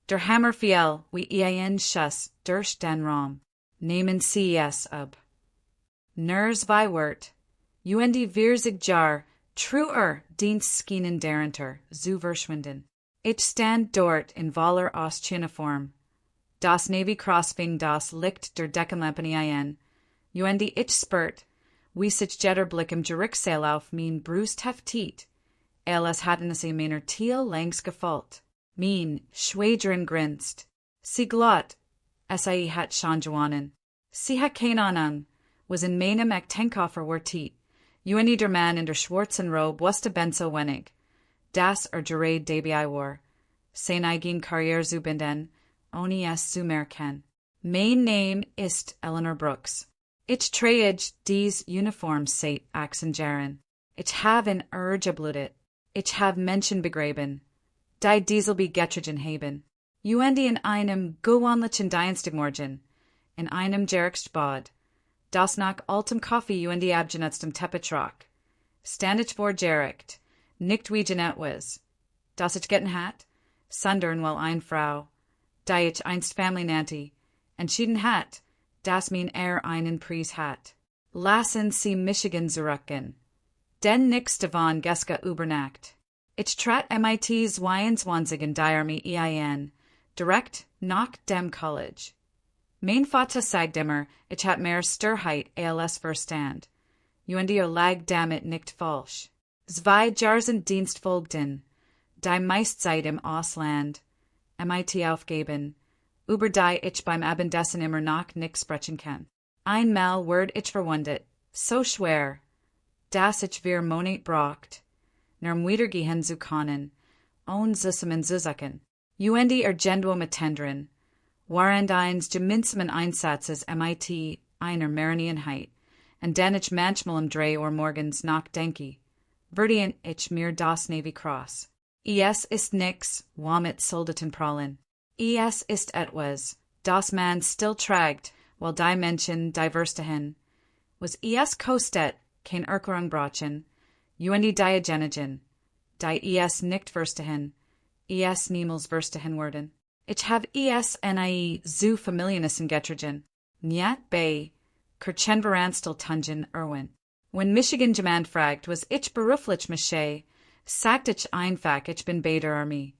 Der Hammer fiel, wie ein Schuss durch den Raum. Nehmen Sie es ab. Nurs Weiwort. UND vierzig Jar, truer Dienst skinen derenter, zu verschwinden. Ich stand dort in voller Ostuniform. Das Navy Cross fing das Licht der Deckenlampen ein. UND ich spurt, wie sich jetter Blick im Gerichtssaal auf mein Brust heftiet. Alles hatten sie meiner Thiel längs gefällt. Meine Schwägerin grinst. Sie glott, sie hat schon gewonnen. Sie hat keine Ahnung, was in meinem Ektenkoffer wartet. UND der Mann in der schwarzen Robe wusste benso wenig. Das Gerät debi war. Sein eigen Karriere zu binden, ohne es zu merken. Mein Name ist Eleanor Brooks. Ich trage dies Uniform seit 8 Jahren. Ich habe in geblutet. Ich habe Menschen begraben. Die Dieselby getrigen haben. UND in einem gewöhnlichen Dienstagmorgen. In einem Gerichtsbad. Das nach altem Kaffee UND abgenutztem Teppichrock. Stand ich vor Gericht, nicht wie Jeanette was. Das ich getten hat, sondern weil ein Frau, die ich einst Family nannte, entschieden hat, dass mein einen Preis hat. Lassen Sie Michigan zurückgehen. Denn nix davon geske übernacht. Ich trat MIT 22 in Diarmy EIN, direkt nach dem College. Mein Vater sagt immer, ich hat mehr Sturheit als Verstand. UND lag damit nicht falsch. 2 Jahre Dienst folgten, die meist Zeit im Ausland. MIT aufgeben, über die ich beim Abendessen immer noch nicht sprechen kann. Einmal werd ich verwundet, so schwer, dass ich wir Monat braucht, nerm wiedergehen zu können, ohne zusammen zu sacken. UND Genduo mitendrin, waren eins gemeinsamen Einsatzes MIT einer Marienheit, und den ich manchmal im Dreh or morgens nachdenke, verdient ich mir das Navy Cross. Es ist nix, womit soldeten prallen. Es ist etwas, das man still tragt, while die Menschen divers dahin. Was es kostet, kein Erklärung brachen, UND die Genigen, die es nicht verstehen, es niemals verstehen werden. Ich habe es nie zu Familienissen getrigen, niet bei Kirchenveranstal tungen Irwin. When Michigan jemand fragt, was ich beruflich mache, sagt ich einfach, ich bin bei der Armee.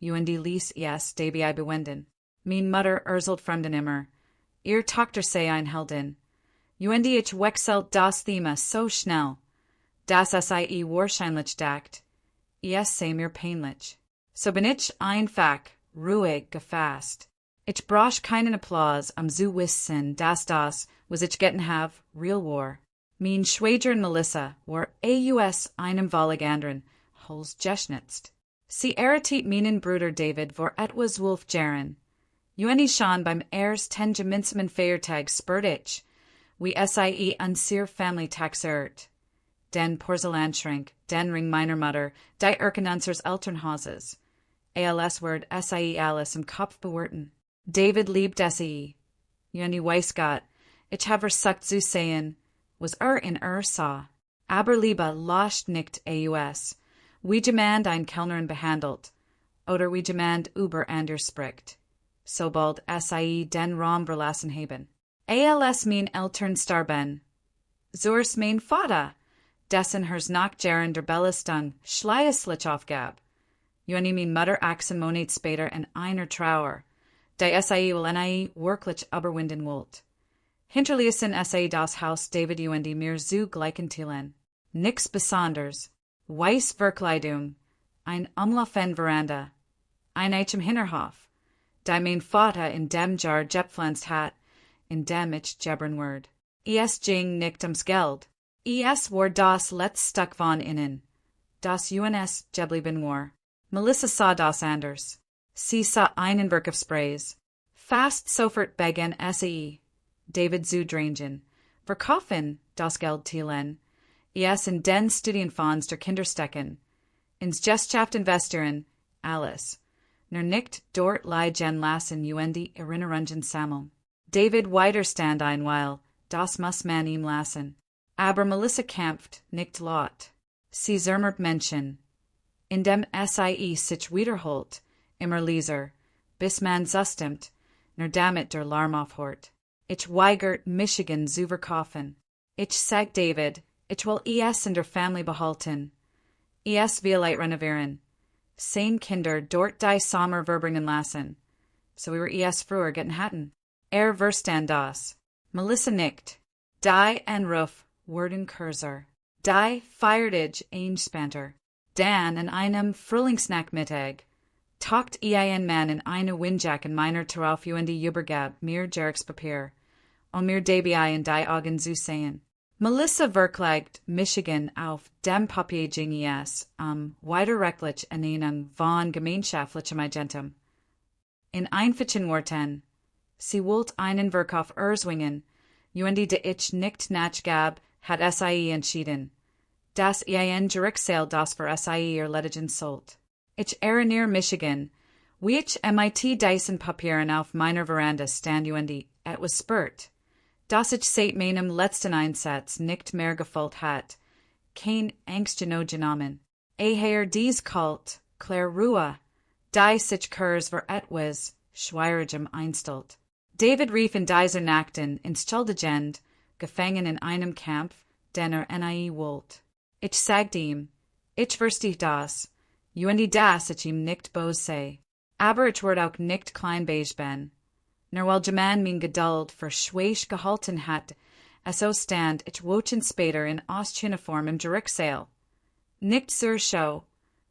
UND ließ es dabei bewenden. Mein Mutter erzählt Fremden immer. Ihr Tochter sei ein Heldin. UND ich wechselt das Thema so schnell, dass es wahrscheinlich dacht, es sei mir peinlich. So bin ich einfach ruhig gefasst. Ich brauch keinen Applaus zu wissen, dass das, was ich getten have, real war. Meine Schwägerin Melissa war aus einem Wallig anderen, hols geschnitzt. Sie erritet meinen Bruder David vor etwas Wolf Jaren. UND schon beim ersten gemeinsamen Feiertag spürt ich, wie sie unsere Family taxert. Den Porzellanschrank, den Ring meiner Mutter, die Erken unsers Elternhauses. ALS word sie alles im Kopf bewerten. David liebt sie. UND weiß Gott, ich habe versagt zu sehen, was in sah. Aber Liebe lascht nicht aus. Wie jemand ein Kellnerin behandelt, oder wie jemand über anders spricht. Sobald sie den Raum verlassen haben. Als mein Eltern starben. Zurs mein Vater, dessen hers Nachjaren der Bellistung schleißlich aufgab. UND mein Mutter 18 Monate später in einer Trauer, die sie will wirklich überwinden wollt. Hinterließen sie das Haus David UND mir zu gleichen Teilen. Nix Besonders. Weiß Verkleidung, ein umlaufende Veranda, ein im Hinterhof, die mein Vater in dem Jahr gepflanzt hat, in dem ich gebern werd. Es ging nicht ums Geld. Es war das letzte von innen, das UNS geblieben war. Melissa sah das anders. Sie sah einen Werk of Sprays. Fast sofort begann sie, David zu drängen, verkaufen das Geld teilen. Es in den Studienfonds der Kinder stecken. Ins Gesellschaft investieren, alles. Nur nicht dort liegen lassen UND Erinnerungen sammeln. David widerstand ein Weil, das muss man ihm lassen. Aber Melissa kämpft, nicht laut. Sie zermert Menschen. In dem sie sich wiederholt, immer leiser, bis man zustimmt, nur damit der Larm aufhört. Ich weigert Michigan zu verkaufen. Ich sag David, ich will es in der Familie behalten. Es will renovieren. 10 Kinder dort die Sommer verbringen lassen. So we were früher getting hatten. Verstand das. Melissa nickt. Die en Ruf worden Cursor. Die feiertig einspanter. Dan an einem Frühlingsnachtmittag. Talkt ein Mann in eine Windjack in meiner Tarauf und die Übergab mir Jerichspapier. Und mir Davy in die Augen zu sehen. Melissa verklagt Michigan auf dem Papier ging es widerrechtlich in einen von gemeinschaftlichem Agentum. In einfachen Worten, sie wollt einen Verkauf erzwingen, und de ich nicht nachgab, hat SIE entschieden. Das ein Gerichtssaal das für SIE erledigen sollt. Ich erinnere Michigan, wie ich MIT Dyson Papieren auf meiner Veranda stand und etwas spürt. Das ich seit meinem letzten Einsatz nicht mehr gefällt hat. Kein Angstgenogenamen. Eher dies kalt, Claire Ruhe. Die sich Kurs für etwas schwierigem einstellt. David rief in dieser Nachten ins Schuldegend, gefangen in einem Kampf, den nie wollt. Ich sagte ihm, ich verstehe das, und das ich ihm nicht böse sei. Aber ich werde auch nicht kleinbeige ben. Nur weil Jaman mein Geduld für schwach gehalten hat, so stand ich Wochen später in Ostuniform im Gerichtssaal. Nicht zur Show,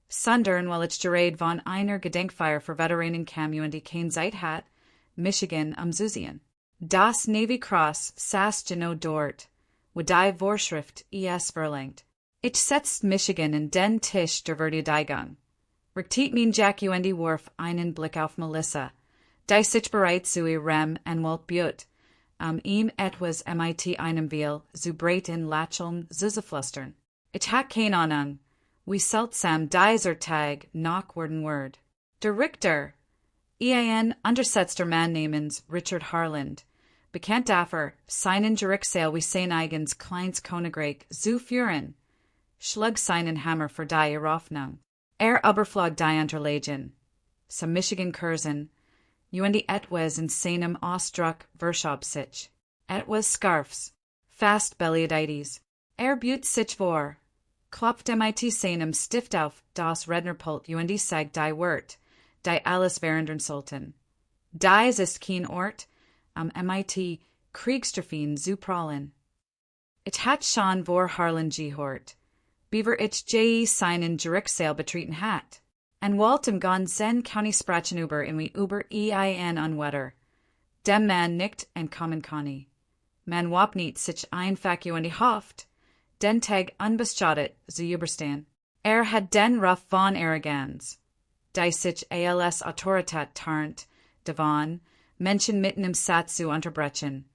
sondern weil ich gerät von einer Gedenkfeier für Veteranen kam und kein Zeit hat, Michigan am Zusehen. Das Navy Cross saß genau dort, wo die Vorschrift verlangt. Ich setzt Michigan in den Tisch der Verteidigung. Richtet mein Jack und warf einen Blick auf Melissa. Die sich bereit zu ihrem Anwalt bot, ihm etwas MIT einem will, zu breiten Lacheln zuzuflüstern. Ich hat keine Ahnung, wie seltsam dieser Tag noch worden wird. Der Richter, untersetzter Mann namens Richard Harland, bekannt dafür, seinen Gerichtssaal wie sein eigens kleines Königreich zu führen, schlug seinen Hammer für die Eröffnung. Überflog die Unterlegen, some Michigan Kursen, und etwas in seinem Ausdruck Verschobsich. Etwas Scarfs, fast Belliadites. But sich vor, klopft MIT seinem Stift auf das Rednerpult und sagt die Wort, die alles währenden sollten. Dies ist kein Ort, am MIT Kriegstrafin zu prallen. Ich hat schon vor Harlan gehört, beaver ich seinen Gerichtssaal betreten hat. En walt im ganzen County sprachen über wie über ein Unwetter. Dem man nicht entkommen kann. Man wapnet sich einfach und hofft, den Tag unbeschadet zu überstehen. Hat den Ruf von Arroganz, die sich als Autorität tarnt, davon, Menschen mitten im Satz zu unterbrechen,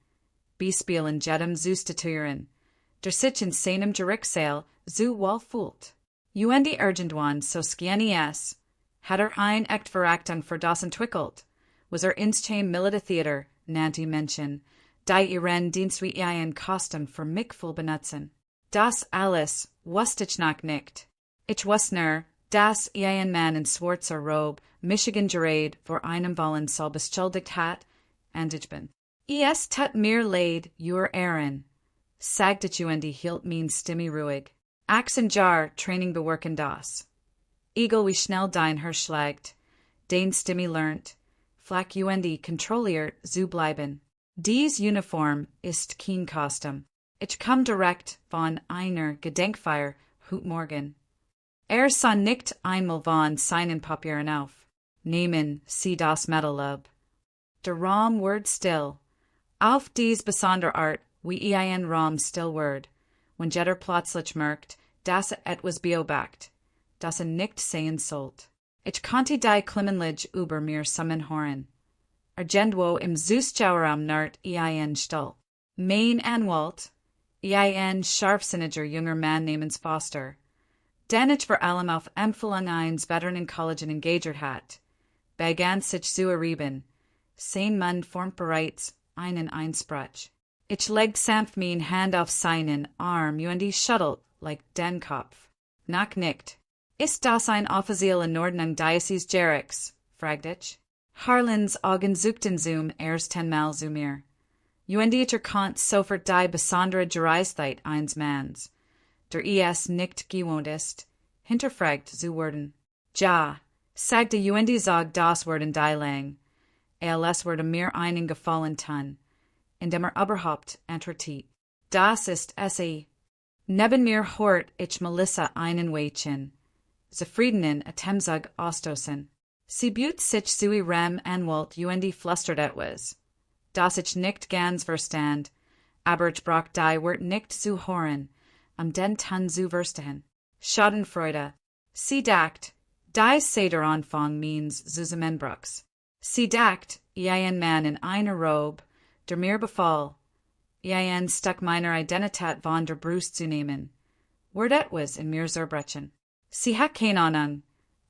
Beispielen jedem zu statuieren, der sich in seinem Gerichtssaal zu wohl fühlt. Und irgendwann so skjeni hat ein echt Verachtung für das entwickelt, was ins Military Theater, nannte Menschen, die ihren Dienst wie ein Kostüm für mich voll benutzen. Das alles wusste ich noch nicht. Ich wusste nur, dass ein Mann in schwarzer Robe Michigan gerät vor einem Wollen soll beschuldigt hat, und ich bin. Es tut mir leid, your Ehren, sagte ich und hielt mein Stimme ruhig. Achsen Jar Training bewerken das. Egal wie schnell dein Herr schlagt, den Stimme lernt, flak und kontrolliert zu bleiben. Dies Uniform ist kein Kostüm. Ich komm direkt von einer Gedenkfeier heute Morgen. Sah nicht einmal von seinen Papieren auf. Nehmen Sie das Medal. Der Raum wird still. Auf dies besondere Art, wie ein Raum still wird, wenn jeder plötzlich merkt, dass etwas beobachtet, das nicht sehen sollt. Ich konnte die Klimmenlige über mir zusammenhören. Irgendwo im Süßjaueraum nahrt ein Stall. Mein Anwalt, ein scharfsinniger junger Mann namens Foster, den ich vor allem auf Empfehlung eines Veteranen-College engagert hat, begann sich zu erheben. Sein Mann formt bereits einen Einsprach. Ich leg sanft mein Hand auf seinen Arm und schüttelt like den Kopf. Noch nicht. Ist das ein Offiziell in Ordnung Diocese Jerichs? Fragt ich. Harlands Augen zoekten zoom erst tenmaal zo meer. Uendieter kant sofort die besondere gereisdheid eins mans. Der nicht gewohnt ist, hinterfragt zu worden. Ja, sagte zog das worden die lang. Als wurde mir einen Gefallen tun, indem überhaupt antwortet. Das ist es. Neben mir hort ich Melissa einen Weitchen. Zufriedenen atemzug ostosen. Sie büt sich sui rem anwalt flustert etwas. Das ich nicht ganz verstand, aber ich brauch die Wort nicht zu hören, den Tun zu verstehen. Schadenfreude. Sie dacht, die Seder Anfang means Zusammenbruchs. Sie dacht, ein Mann in einer Robe, der mir befahl, ein Stück meiner Identität von der Brust zu nehmen. Word etwas in mir zerbrechen. Sie hat keine Ahnung,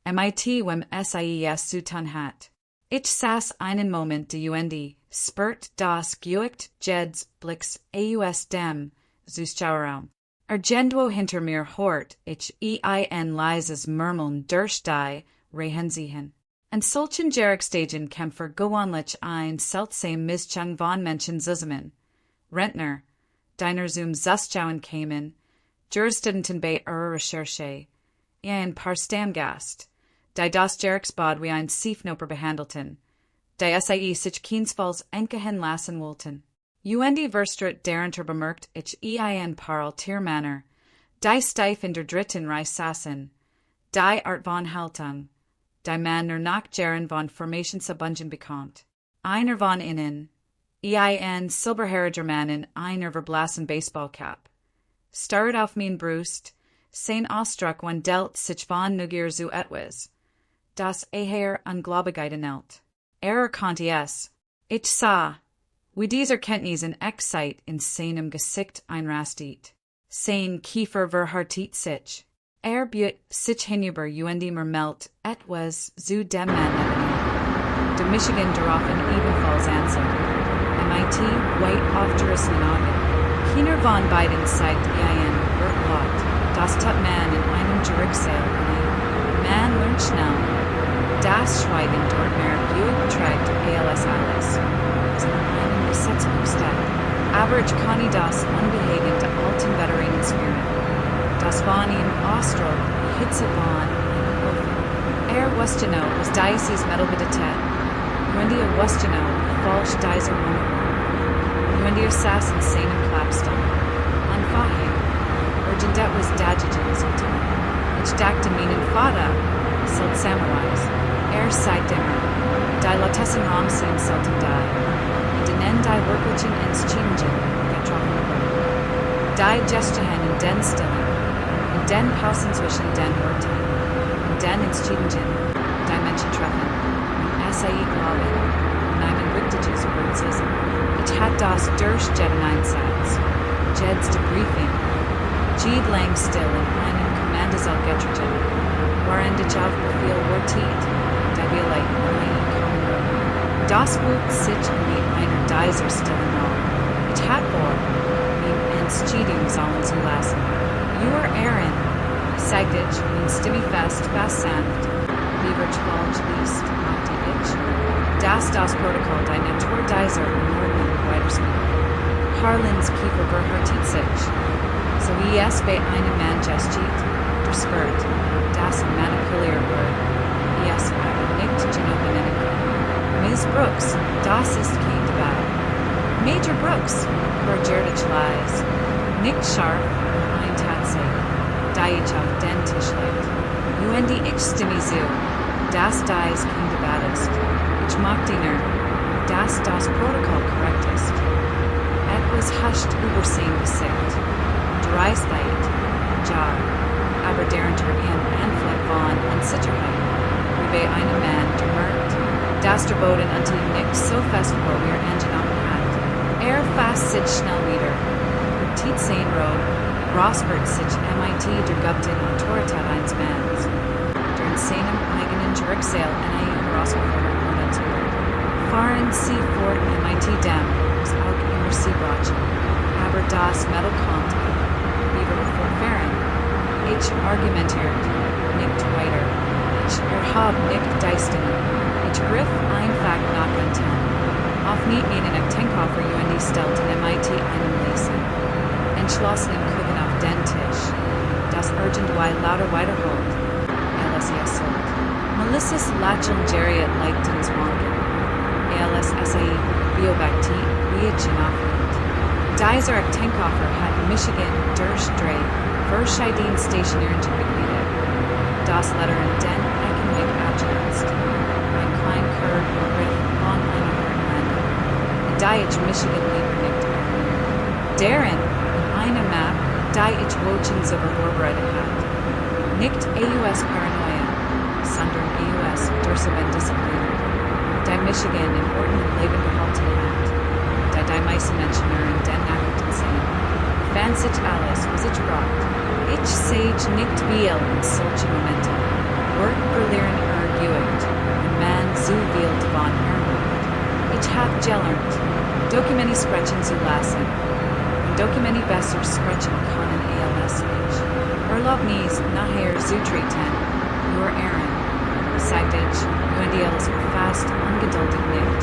mit wem es zu tun hat. Ich saß einen Moment de spurt das Geücht Jeds Blicks aus dem Zuschauerraum. Argendwo hinter mir hort ich leises Murmeln durch die Reihen. An solchen Gerichtsstagen kämpfer gewohnlich ein seltsam Mischung von Menschen zusammen. Rentner, deiner zum Zuschauen kämen, Juristenten bei ihrer Recherche, ein paar Stammgast, die das Gerichtsbad wie ein Siefnoper behandelten, die sich keinesfalls enkehin lassen wollten. Verstritt derenter bemerkt ich ein paar Tiermänner, die steif in der dritten Reihe saßen, die Art von Haltung, die man nach Jahren von Formationsabungen bekannt. Einer von ihnen, ein silberhaariger Mann in einer verblassen Baseballcap, starrt auf mein Brust, sein Ausdruck wandelt sich von Neugier zu etwas, das Ungläubigkeit enthält. Erkannte es. Ich sah, wie dieser Kenntnis in Excite in seinem Gesicht einrastet. Sein Kiefer verhärtet sich. Büt sich hinüber mermelt etwas zu dem Mann neben ihm. Der Michigan daraufhin ebenfalls ansah. MIT weit aufgerissenen Augen. Keiner von beiden zeigt wird laut. Das tut man in einem Gerichtssaal. Man lernt schnell. Das Schweigen dort mehr trägt alles. Ist in einem Gesetzbuch steht. Aber ich kann das unbehagende alten Veteranen spüren. Das von ihm Ausdruck Hitze von einem Ofen. Wusste noch, was Diocese Metal bedeutet. Wusste noch, wie falsch dieser Moment war. Saß in seinem Klappstuhl. Anfachen. Urgendet was Dajigen sollte. Ich dachte meinen Vater, soll Samurais. Sagt immer, die Lotessen Ramsen sollten die. Denen die wirklichen Entscheidungen getroffen wurden. Die Gestehen in den Stillen. In den Pausen zwischen den Worten. In den Entscheidungen, die Menschen treffen. Und glauben. In einem richtiges Wort ich hat das durch jeden Einsatz. Jeds Debriefing. Jed lang still in einem Kommandosaal getreten. Worin ich auf Befehl wortet. Das Buch sich in einer dieser stillen Raum. Ich hat vor, ihm Entscheidung sollen zu lassen. Ehren, sagt ich, min Stimme fast sanft, wie falsch liest, machte ich. Das Protokoll der Natur dieser Normen weiterspielt. Harlands Kiefer verhärtet sich. So wie es bei einem Mann gestiert, der spürt, das manipuliert wird. Yes, aber nicht genomen. Miss Brooks, das ist kein Debatte. Major Brooks, korrigierte ich leise. Nicht scharf, ein Tatsache, da ich auf den Tisch legt. Ich stimme zu, dass dies kein Debatte ist. Ich mag diener, dass das Protokoll korrekt ist. Etwas huscht über sein Gesicht. Dreistheit, Jahre, aber derunter ein Anflug von Unsicherheit. Bei einem Mann, der merkt, dass der Boden unter ihm nicht so fest vor wie angenommen hat. Fasst sich schnell wieder. Vertiet sein Rot, räuspert sich MIT der Gupten Autorität eines Manns, der in seinem eigenen Gerichtssaal herausgefordert wird. Fahren Sie fort MIT dem, was auch immer Sie brachen. Aber das Mittel kommt, wie wir fortfahren. Ich argumentiert, nicht weiter. Ich hab nicht deistenen. Ich griff ein fact not ten. Auf niet menen ek Tenkoffer UND stelt in MIT einem lesen. Entschlossen im Klicken auf den Tisch. Das urgent weil lauter weiterholt. ALS jesselt. Melissa's lacheln Jariat leichtens wanken. ALS SAE Biobacti Wiechin aufnimmt. Dieser ek Tenkoffer hat Michigan Durchdre Verschieden stationären Gebiete. Das Letter in den Ekenweg abgenutzt. Ein klein Kurd und Griff von einer Hartland. Diet Michigan Liebernicht. Darin, in einer Map, Diet Wochen über vorbereitet hat. Nicht AUS Paranoia, sondern AUS Durchseben Disziplin. Die Michigan in Orten und Leben gehalten hat. Die meisten Menschen in den Nachrichten sehen. Fan sich alles, was ich braucht. Ich sage nicht viel in solche Momente. Word verlieren Juigt, ein man so viel davon ermutigt. Ich hab gelernt, Dokumenti sprechen zu lassen. Und Dokumenti besser sprechen können ALS nicht. Erlaubnis nachher zu treten, nur Ehren. Sagt ich, UND alles fast ungeduldig nicht.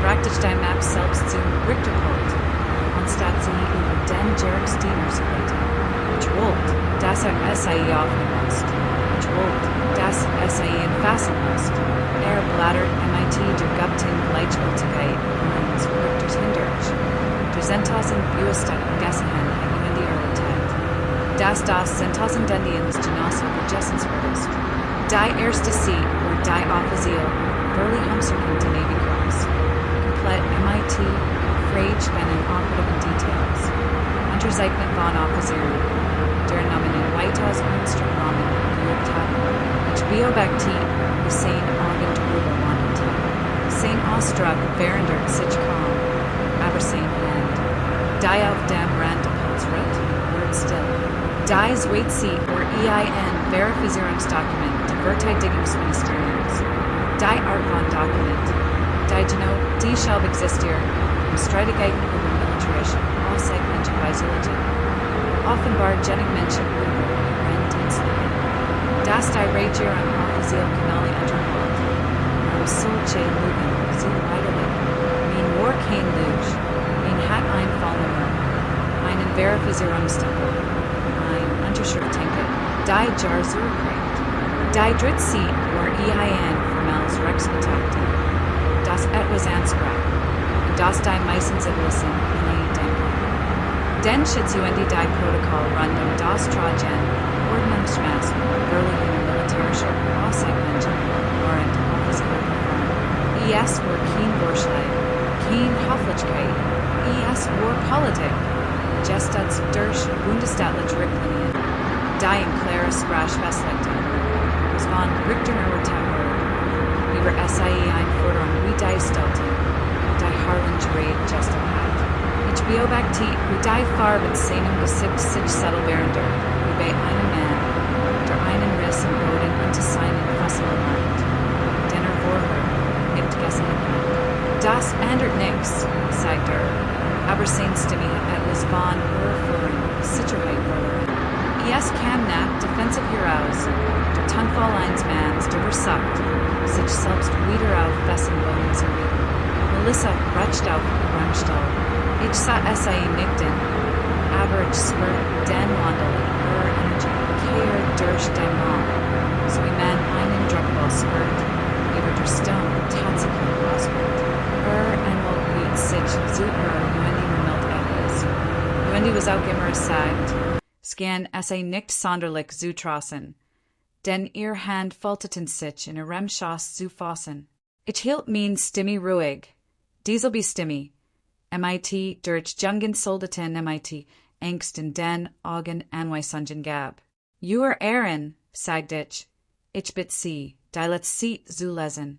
Praktisch dein Map selbst zum Richterpult, anstatt sie über den Gerichtsdiener zu reden. Ich wollte, dass SAE aufnehmen musst. Ich wollte, dass SAE fassen musst. Blattert MIT der Guptin Gleichgültigkeit eines Richters hindurch. Der Sentausend Buestat Gessehen UND erurteilt. Das Sentausend Indiens Genosse vergessenswürdigst. Die erste Seat or die Offizial, Burley Humserkin to Navy Cross. Komplett MIT, Frage Bennen operative Details. Unterzeichnet von Offizieren. Der Namen in White House Armstrong Rahmen, geübt haben. HBO Bakti, Hussein Agent Ruber wanted. Sein Ostrug Verender sich kaum, aber sein Hand. Die auf dem Rand Pulsrit, word still. Die's wait seat or EIN Verifizierungsdokument der Verteidigungsministeriums. Die Art von Dokument. Die Geno, die shall existieren, Streitigkeiten über Militarische, Segmentation bei Religion. Offenbar genig Menschen über Rendienstlichen. Das die Regier an Offizial Kanali unterhalt. Solche Lügen, so weiterlich. Min war kein Lüge. Min hat ein Fallnummer. Einen Verifizierungsstempel. Ein Unterschrift-Ticket. Die Jar zurückkriegt. Die Drittseat war EIN formels Rechtsbetakte. Das etwas ansprach. Und das die meistens wissen in die Denken. Den schützt UND die Protokoll rund das Trajan, Ordnungsmaß, Berliner militärischer Aussegmentation, Warrant, Offizielle Verfahren. ES war kein Vorschlag, kein Hofflichkeit, ES war Politik. Gestats durch Bundesstaatliche Richtlinien. Die in klare Sprache festlegten. Was von Richterner Urteil über SAE Einforderung wie die stellten. Die Harlan Gerät Gestal hat. HBO Bakti, wie die Farben seinem Gesicht sich settelberender, wie bei einem Mann, der einen Riss im Boden unter seinen Fassen bemerkt. Den vorher nicht gegessen hat. Das ändert nichts, sagt aber sein Stimme hat etwas von Urführen, Sicherheit verloren. ES kann nach Defensive Heroes, der Tonfall eines Manns, der versagt, sich selbst wieder auf dessen Boden zu richten. Melissa rutscht auf den Brandstall. Ich sah SAE nicht in, aber ich spürt den Wandel in ihrer Energie, kehr durch den Raum. So wie man einen Druckball spürt, über der Stone tatsächlich ausspürt. Anwalt sich zu UND remote etwas. UND was auch immer sagt, scan SAE nicht sonderlich zu trassen, denn ihr Hand falteten sich in ihrem Schoss zu fassen. Ich hielt mein Stimme ruhig. Diesel be Stimme. MIT durch Jungen soldeten MIT, Angst in den Augen Anweisungen gab. Ihr Ehren, sagt ich bitt sie, die let's sie zu lesen.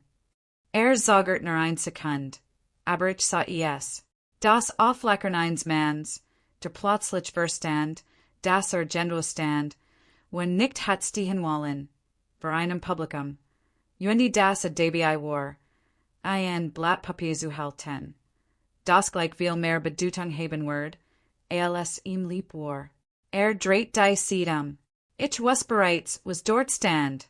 Zagert nur ein Sekund, aber ich sah ES. Das Aufleckern eines Manns, der plötzlich verstand, das Gendostand, wenn nicht hat's die hinwollen, vor einem Publikum. UND das a DBI war, ein Blattpapier zu halten. Das gleich viel mehr Bedeutung haben wird, ALS ihm lieb war. Dreht die Siedam. Ich was bereits, was dort stand.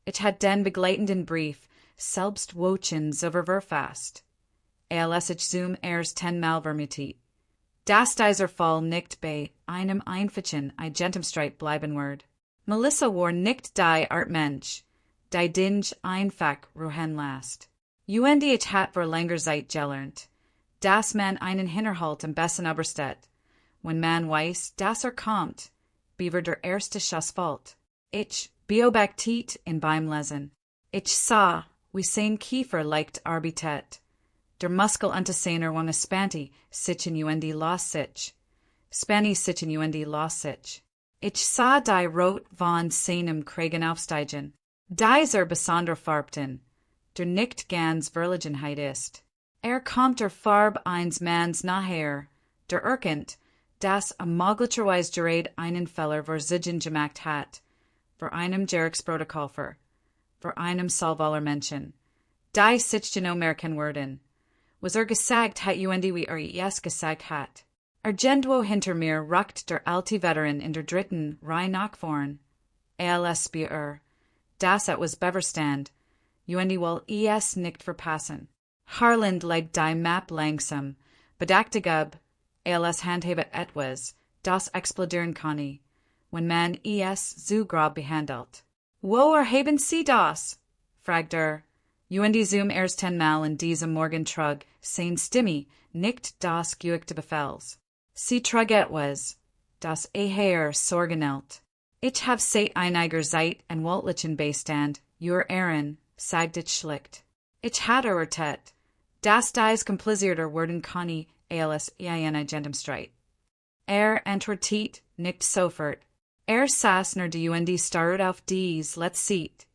Ich had den begleitenden Brief, selbst wochen zöververfasst. Als ich zum ersten Mal vermutet. Das dieser Fall nicht bei einem einfachen Eigentumsstreit bleiben wird. Melissa war nicht die Art Mensch, die Dinge einfach ruhen lässt. Ich hat vor langer Zeit gelernt, dass man einen Hinterhalt am besten übersteht, wenn man weiß, dass kommt, beaver der erste Schuss fällt. Ich beobachtet in beim Lesen. Ich sah, wie sein Kiefer leicht arbeitet. Der Muskel unter seiner Wange spanti, sich in los sich. Spanny sich in los sich. Ich sah die rot von seinem Kragen aufsteigen. Dieser besonder Farbten, der nicht ganz Verlegenheit ist. Kommt der Farb eines Manns nachher, der erkennt, dass möglicherweise gerät einen Fehler versiegen gemacht hat, vor einem Gerichtsprotokoll, vor einem Salvaler Menschen. Die sich genau merken werden. Was gesagt hat wie yes gesagt hat. Genduo hinter mir rockt der alte Veteran in der dritten Reihe nach vorn. Als das was beverstand, will es nicht verpassen. Harland legt die Map langsam, bedachtigab, als handhavet etwas, das explodieren kann, wenn man es so grob behandelt. Wo haben Sie das? fragt zum ersten Mal in diesem Morgen trug, sein Stimme, nicht das geügte Befehls. Sie trug etwas, das sorgenelt. Ich hab seit einiger Zeit en woltlichen Beistand, Ehren, sagt ich schlicht. Ich hatte ertet, dass dies komplizierter werden kann, als ein Eigentumsstreit. Entwertet nicht sofort. Saß nur die starrt auf dies, let's seht.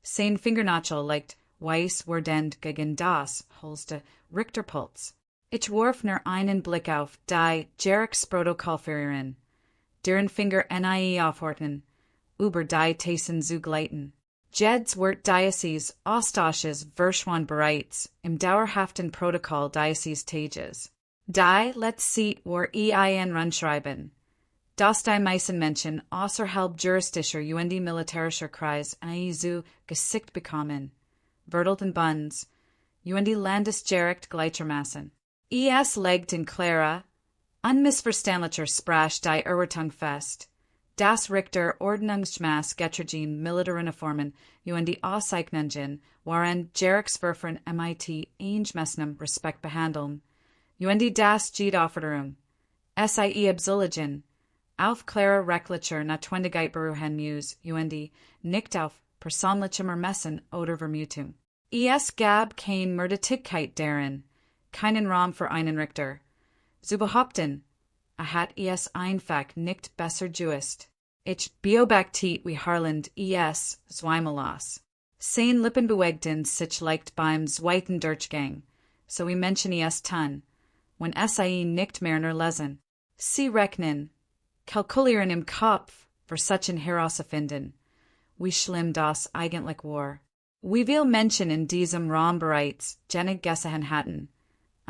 Sein Fingernagel leicht weiß werdend gegen das holste Richterpuls. Ich warf nur einen Blick auf die Gerichtsprotokollführerin, deren Finger aufhorten, über die Thesen zu gleiten. Jeds wird Diocese Ostasches verschwand bereits im dauerhaften Protokoll Diocese Tages. Die let's seht war ranschreiben. Das die meisten Menschen außerhalb juristischer militärischer Kreis zu Gesicht bekommen. Vertelt in Buns, Landesgericht gleichermaßen. Legt in Clara, unmissverständlicher Sprache die Erwartung fest, das Richter Ordnungsmaß getrgen Militäruniformen Auszeichnungen waren Gerichtswürfern mit eingemessenem Respekt behandeln, das geht Aufforderung, Absolution, auf Clara Rechtlicher Notwendigkeit beruhen muss, nicht auf persönlichem Ermessen oder Vermutung. Gab kein Mördertigkeit darin, keinen Raum für einen Richter. Zu behaupten, hat einfach nicht besser gewusst. Ich beobachtet wie Harland zweimalas. Sein Lippen bewegten sich leicht beim zweiten Durchgang, so wie Menschen tun, wenn nicht mehr nur lesen. Sie rechnen, kalkulieren im Kopf für solchen herauszufinden, wie schlimm das eigentlich war. Wie viel Menschen in diesem Raum bereits jene gesehen hatten,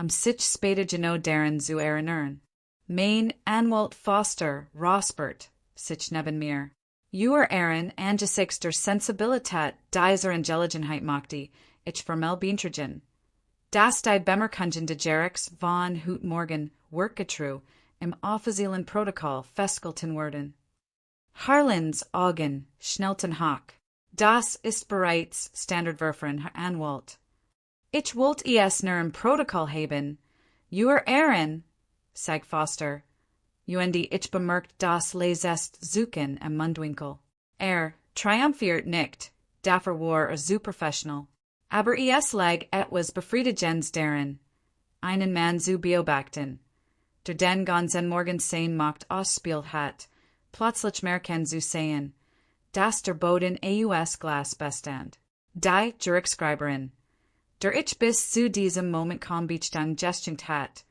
sich später daran zu erinnern. Mein Anwalt Foster Rosbert, sich neben mir. Ehren angesichts der Sensibilität dieser Angelegenheit machte, ich formell beantragen. Das die Bemerkungen de Gerichts von heute Morgen wortgetreu im offiziellen Protokoll festgehalten werden. Harlands Augen schnellten hoch. Das ist bereits Standardwürfern, Herr Anwalt. Ich wollt nur im Protokoll haben. Ehren, sagt Foster. Ich bemerkt das Lesest suchen am Mundwinkel. Triumphiert nicht, dafür war so professional. Aber lag etwas befriedigens darin, einen Mann zu beobachten, der den ganzen Morgen sein Macht ausspielt hat, plötzlich merken zu sehen, dass der Boden Glas bestand. Die Gerichtsschreiberin, der ich bis zu diesem Moment kaum Bestand gestinkt hat,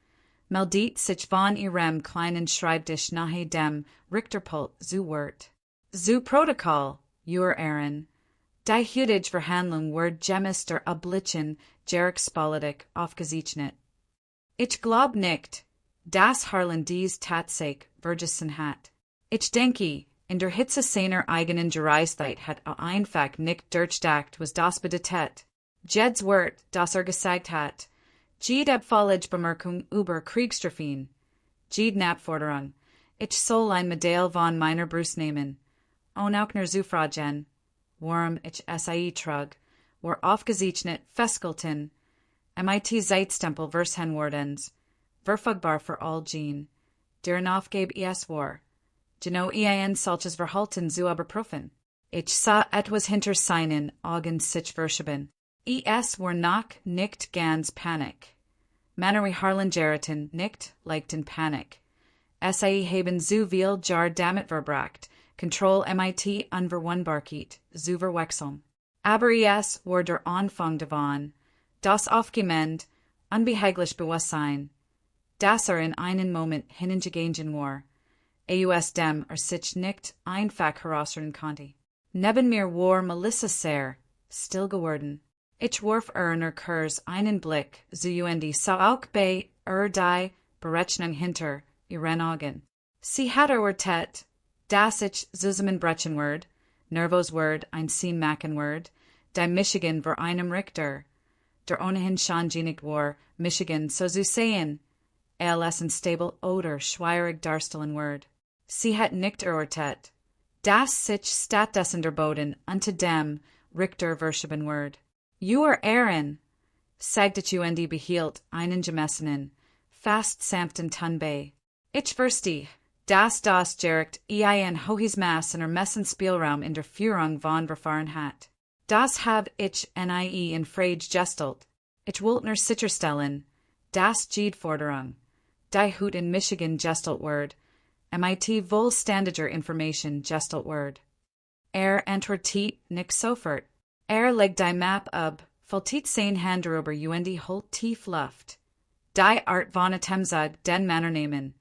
meldet sich von ihrem kleinen Schreibtisch nahe dem Richterpult zu Wort. Zu Protokoll, Ehren. Die heutige Verhandlung wird gemäß der üblichen Gerichtspolitik aufgezeichnet. Ich glaub nicht, dass Harland dies Tatsache vergessen hat. Ich denke, in der Hitze seiner eigenen Dreiskeit hat einfach nicht durchdacht, was das bedeutet. Jed's Wort, das gesagt hat. Jed Bemerkung über Kriegstrafen. Jed Napforderung. Ich soll ein Modell von meiner Brust nehmen. Auch Zufragen. Warum ich SIE trug. War aufgezeichnet festgelten. MIT Zeitstempel vers Henwardens. Verfügbar für all Gene. Deren aufgab war. Geno solches Verhalten zu überprüfen. Ich sah etwas hinter seinen Augen sich verschieben. War nach nicht ganz Panik. Männer wie Harlan Geraten nicht leichten Panik. SIE haben zu viel Jar damit verbracht. Control MIT unverwundbarkeit, zu verwechseln. Aber war der Anfang davon. Das aufgehend, unbehaglich Bewusstsein. Das in einen Moment hingegangen war. Dem sich nicht einfach herausreden konnte. Neben mir war Melissa sehr, still geworden. Ich warf in Kurs einen Blick, sah auch bei die Berechnung hinter ihren Augen. Sie hatte erwartet, dass ich zusammenbrechen werde, nervos werde, ein Siem machen werde, die Michigan vor einem Richter, der ohnehin schon genigt war, Michigan so zu sehen, unstable oder schwierig darstellen werde. Sie hat nicht erwartet, dass sich stattdessen der Boden unter dem Richter verschieben werde. Ehren, sagte ich behielt einen gemessenen, fast sanften Tonbei. Ich verstehe, dass das Gericht hohes Maß in Messen Spielraum in der Führung von Verfahren hat. Das hab ich nie in Frage gestellt. Ich wollte sicherstellen, dass jede Forderung, die Hut in Michigan gestellt wird, MIT vollständiger Information gestellt wird. Antwortet nicht sofort. Legt die Map ab, vollzieht sein Hand darüber holt tief Luft. Die Art von Atemzug den Männer nehmen.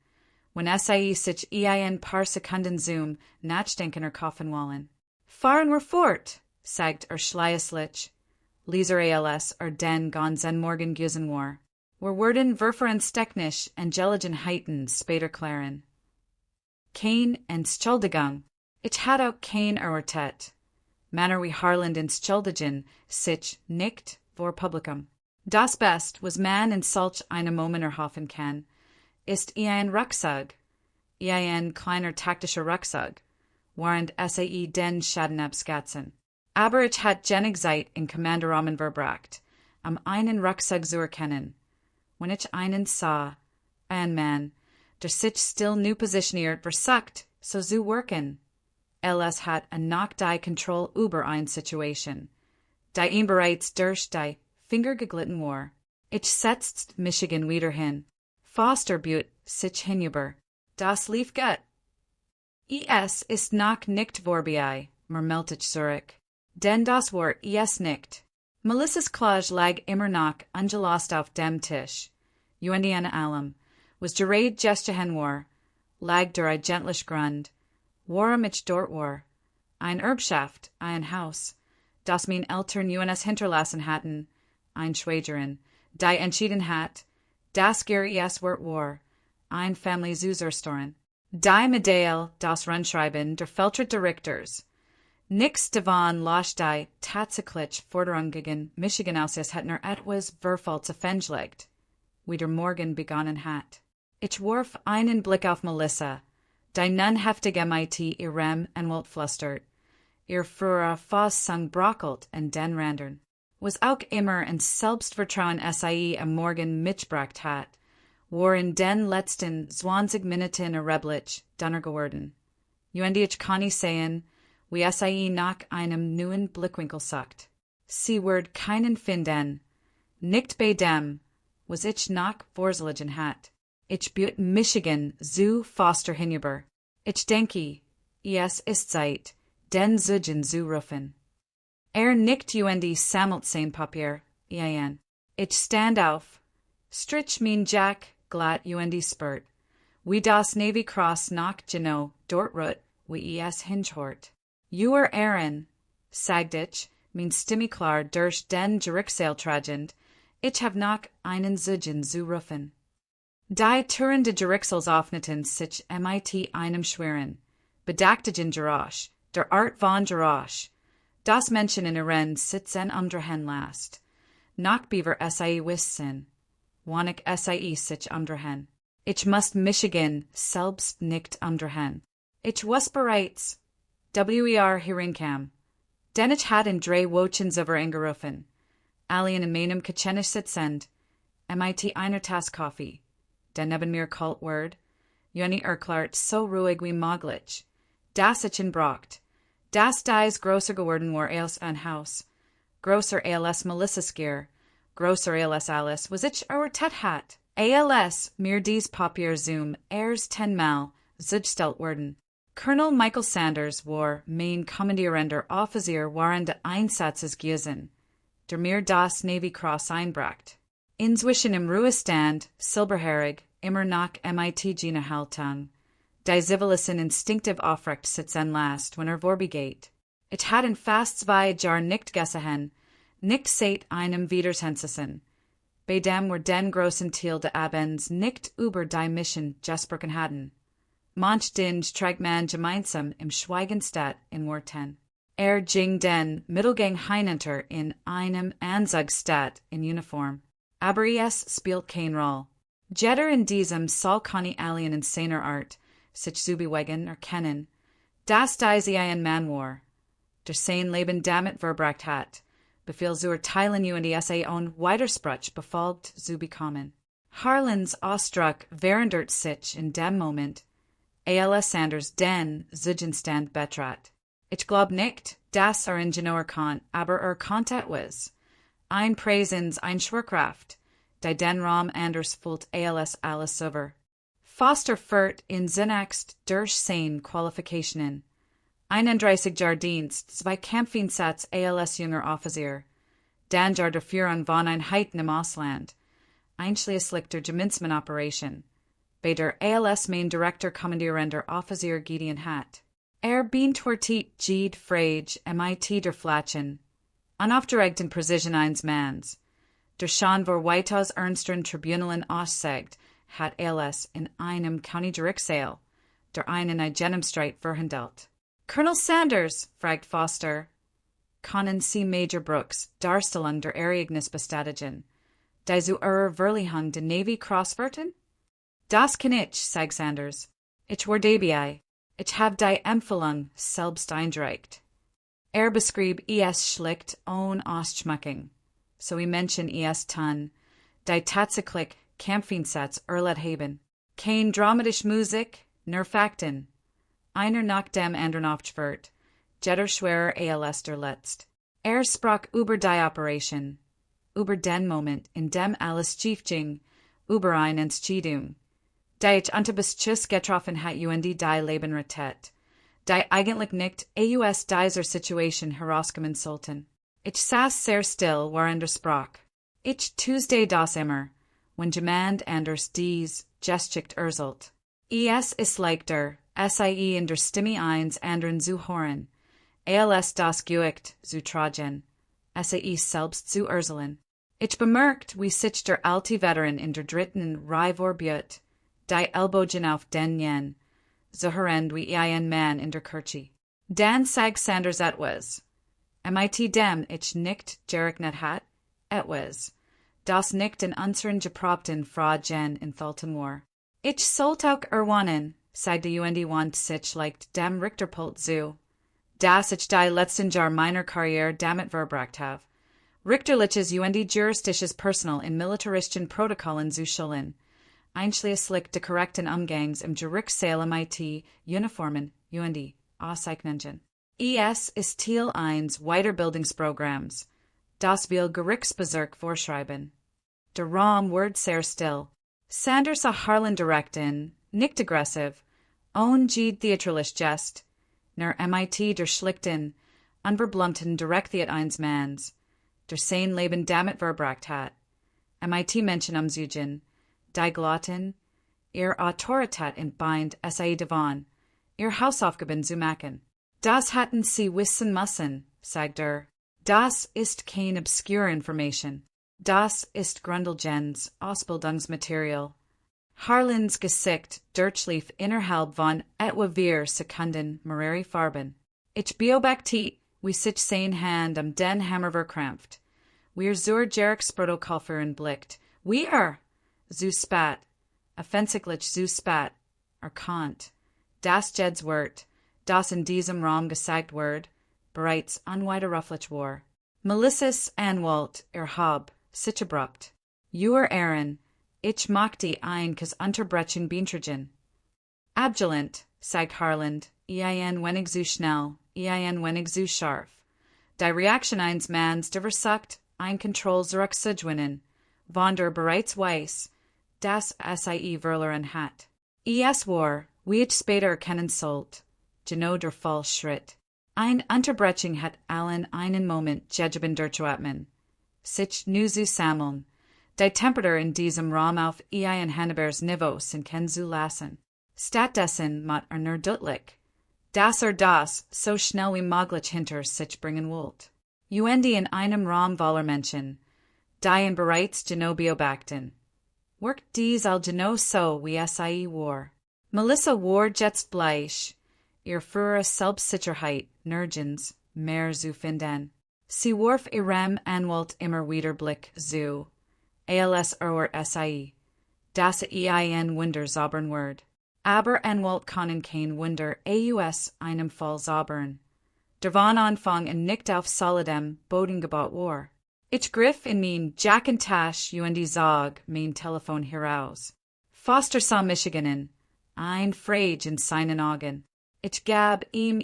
Wenn SIE sich paar Sekunden zoom, nachdenken kaufen wollen. Fahren wir fort, sagt schleierslich. Leser den ganz morgen gewesen war. Wir werden verfahrensstechnisch Angelegenheiten später klären. Keine Entschuldigung. Ich hatte auch kein erwartet. Männer wie Harland entschuldigen sich nicht vor Publikum. Das Best, was man in solch einem Moment erhoffen kann, ist ein Rucksack, ein kleiner taktischer Rucksack, während SIE den Schaden abschätzen. Aber ich hat genig Zeit in Kommandorahmen verbracht, einen Rucksack zu erkennen. Wenn ich einen sah, ein Mann, der sich still nu positioniert versagt, so zu worken. Hat noch die Kontrolle über eine Situation, die ihm bereits durch die Finger geglitten war. Ich setzt Michigan wieder hin. Foster büt sich hinüber. Das lief gut. Ist noch nicht vorbei, murmelte ich zurück. Denn das war nicht. Melissas Klage lag immer noch ungelost auf dem Tisch. An allem, was gerät gestehen war, lag der eigentlich Grund, warum ich dort war. Ein Erbschaft, ein Haus, das mein Eltern hinterlassen hatten, ein Schwägerin, die entschieden hat, das Gerichtssaal war, ein Family zu zerstören. Die Modell, das Rundschreiben der Verklagte Richters. Nix davon las die tatsächlich Forderung gegen Michigan aus hätten etwas Verfall zu festgelegt, wie der Morgen begonnen hat. Ich warf einen Blick auf Melissa, die nun heftig MIT ihrem Anwalt flüstert, ihr früher Fassung brockelt und den Randern, was auch immer ein Selbstvertrauen SIE am Morgen mitgebracht hat, war in den letzten 20 Minuten erreblich dunner geworden. Ich kann nicht sehen, wie SIE nach einem neuen Blickwinkel sagt. Sie wird keinen finden, nicht bei dem, was ich noch vorgelegen hat. Ich büt Michigan zu Foster hinüber. Ich denke, ist Zeit, den Süden zu rufen. Nicht sammelt sein Papier, Ich stand auf, strich mein Jack glatt spurt. Wie das Navy Cross nach dort rut, wie hinhort. Ehren, sagt ich, mein Stimme klar durch den Gerichtssaal tragend, ich hab noch einen Süden zu rufen. Die Türen des Gerichtssaals öffneten sich MIT einem schweren, bedachten Geräusch, der Art von Geräusch, das Menschen in Ihren sitzen umdrehen lässt, Knock beaver sie wissen. Wanik sie sich umdrehen. Ich must Michigan selbst nicht umdrehen. Ich was bereits. Wer herinkam. Denn ich had in drei Wochen over angerufen. Alien in meinem Kitchenisch sitzend. MIT einer Tass Coffee. Den neben mir kalt word. Joni erklart so ruhig wie möglich. Das ich in brocht. Das dies grosser geworden war als ein Haus. Grosser als Melissa's Gear. Grosser als alles was ich tet hat. Als mir dies Papier zoom ers 10-mal zugestelt worden. Colonel Michael Sanders war mein Kommandierender Offizier waren de Einsatzes gewesen. Der mir das Navy Cross einbracht. Inzwischen im Ruhestand, silberhaarig, immer nach MIT Gina Haltung. Die Zivilisten instinktiv aufrecht sitzen last, wenn vorbegeht. Ich had in fast 2 Jahr nicht gesehen, nicht seit einem Wiedersehensesen. Bei dem were den großen Teil de Abends nicht über die Mission gesprochen hatten. Manch Dinge trägt man gemeinsam im Schweigenstadt in Worten. Ging den Mittelgang hinunter in einem Anzugstadt in Uniform. Aber es spielt keine Rolle. Jeder in diesem Saal kann Alien in seiner Art, sich zubeweisen erkennen, dass diese ein Mann war, der sein Leben damit verbracht hat, befehl zu erteilen und die on Widerspruch befolgt zu bekommen. Harlan's Ausdruck verandert sich in dem Moment, als Sanders den Zugestand betrat. Ich glaub nicht, dass Ingenieur kann, aber konnte etwas. Ein Präsens, ein Schwerkraft, die den Raum anders fühlt als alles über. Foster führt in zunächst durch seine Qualifikationen. 31 Jahr Dienst, 2 Kämpfeinsatz als junger Offizier. Dann Jahr dafür an von Einheiten im Ausland. Einschließlich der Gemeinsmann-Operation. Bei der als Main Director Kommandierender Offizier gedient hat. Bin tortit Gede Frage MIT der Flatchen. Unaufgeregten Precision eines Manns. Der schon vor weitaus ernsteren Tribunalen aussagt, hat als in einem County Gerichtssaal, der einen Streit verhandelt. Colonel Sanders, fragt Foster. Können Sie Major Brooks Darstellung der Ereignis bestätigen, die zu Verleihung der Navy Cross verten? Das kann ich, sagt Sanders. Ich war dabei. Ich hab die Empfehlung selbst eingereicht. Beschrieb es schlicht ohne Ausschmückung. So mention es Dann, die tatsächlich Kämpfeinsatz erlebt haben. Kein dramatische Musik, nur Fakten. Einer nach dem anderen aufgeführt. Jeder schwerer als der letzt. Sprach über die Operation. Über den Moment, in dem alles schief ging. Über eine Entscheidung. Die ich unterbewusst getroffen hat und die Leben rettet. Die eigentlich nicht aus dieser Situation herauskommen sollten. Ich saß sehr still, während sprach. Ich Tuesday das immer, wenn jemand anders dies geschicht erzählt. Es ist leichter, sie in der Stimme eins anderen zu hören, als das Geücht zu tragen, sie selbst zu erzählen. Ich bemerkt, wie sich der alte Veteran in der dritten Reihe vorbeut, die Ellbogen auf den jen, so hörend wie ein Mann in der Kirche. Dann sagt Sanders etwas. MIT dem ich nicht gerechnet hat, etwas. Das nicht in unseren geprobten Fragen in Faltimore. Ich sollte auch erwarnen, sagte und sich leicht dem Richterpult zu, dass ich die letzten Jahr meiner Karriere damit verbracht habe. Richterliches und juristisches Personal in militaristischen Protokollen zu schulen, einschließlich de korrekten Umgangs im Gerichtssaal MIT Uniformen und Auszeichnungen. Es ist Teil 1 Weiterbildungsprogramms, das will Gerichtsbezirk vorschreiben. Der Raum wird sehr still. Sanders sah Harlan direkt in, nicht aggressiv, ohne theatralisch Gest, nur MIT der schlichten, unverblumten Direktheit eines Manns, der sein Leben damit verbracht hat. MIT Menschen umzugen, die Glotten, ihr Autorität entbeint sei davon, ihr Hausaufgaben zu machen. Das hatten sie wissen müssen, sagt Das ist kein obscure Information. Das ist Grundlegens Ausbildungsmaterial. Harlans Gesicht durchlief innerhalb von etwa 4 Sekunden mehrere Farben. Ich beobachtete, wie sich sein Hand den Hammer verkrampft, Wir zur Gerichtsprotokollführen blickt. Wir! Zu spat. Offensichtlich zu spat. Kant. Das Jeds Wort. Das in diesem Raum gesagt Word. Bereits unwiderruflich war. Melissus Anwalt, Hab, sich abrupt. Uer Ehren, ich mag die ein kes unterbrechen Beinträgen. Abgelehnt, sagt Harland, wenig zu schnell, wenig zu scharf. Die Reaktion eines Manns, der versagt, ein Kontroll zurückzugewinnen, von der bereits weiß, das verloren hat. Es war, wie ich später kennen sollt, genau der Fallschritt. Ein Unterbrechung hat allen einen Moment gegeben durchzuatmen. Sich nu zu sammeln, die Temperatur in diesem Raum auf Hannibers Niveau sind kennen zu lassen. Stattdessen macht nur deutlich, dass das so schnell wie möglich hinter sich bringen wollt. In einem Raum voller Menschen, die ihn bereits genau beobachten. Workt dies all genau so wie es war. Melissa war jetzt bleich, ihr frühere Selbstsicherheit nirgends mehr zu finden. Sie warf ihrem Anwalt immer wieder Blick zu. Als sei. Das Wunder zaubern Word. Aber Anwalt können kein Wunder einem Fall zaubern. Der von Anfang an nicht auf solidem Boden gebaut war. Ich griff in mein Jackintash die Zog mein Telefon heraus. Foster sah Michiganen, ein Frage in seinen Augen. Ich gab ihm